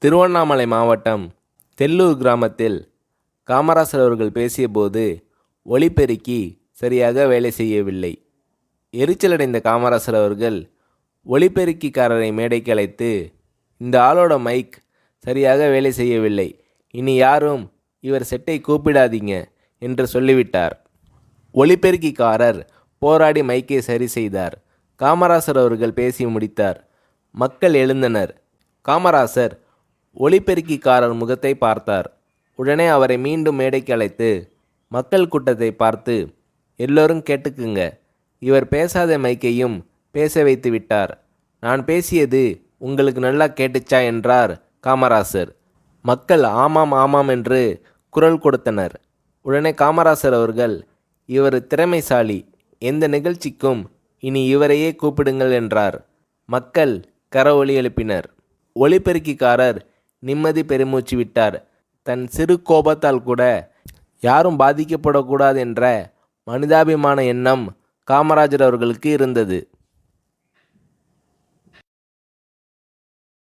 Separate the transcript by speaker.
Speaker 1: திருவண்ணாமலை மாவட்டம் தெல்லூர் கிராமத்தில் காமராசர் அவர்கள் பேசியபோது ஒலிபெருக்கி சரியாக வேலை செய்யவில்லை. எரிச்சலடைந்த காமராசர் அவர்கள் ஒலிபெருக்கிக்காரரை மேடைக்கு அழைத்து, இந்த ஆளோட மைக் சரியாக வேலை செய்யவில்லை, இனி யாரும் இவர் செட்டை கூப்பிடாதீங்க என்று சொல்லிவிட்டார். ஒலிபெருக்கிக்காரர் போராடி மைக்கை சரி செய்தார். காமராசர் அவர்கள் பேசி முடித்தார். மக்கள் எழுந்தனர். காமராசர் ஒலிபெருக்கிக்காரர் முகத்தை பார்த்தார். உடனே அவரை மீண்டும் மேடைக்கு அழைத்து மக்கள் கூட்டத்தை பார்த்து, எல்லோரும் கேட்டுக்குங்க, இவர் பேசாத மைக்கையும் பேச வைத்து விட்டார். நான் பேசியது உங்களுக்கு நல்லா கேட்டுச்சா என்றார் காமராசர். மக்கள் ஆமாம் ஆமாம் என்று குரல் கொடுத்தனர். உடனே காமராசர் அவர்கள், இவர் திறமைசாலி, எந்த நிகழ்ச்சிக்கும் இனி இவரையே கூப்பிடுங்கள் என்றார். மக்கள் கரவொலி எழுப்பினர். ஒலிபெருக்கிக்காரர் நிம்மதி பெருமூச்சு விட்டார். தன் சிறு கோபத்தால் கூட யாரும் பாதிக்கப்படக்கூடாது என்ற மனிதாபிமான எண்ணம் காமராஜர் அவர்களுக்கு இருந்தது.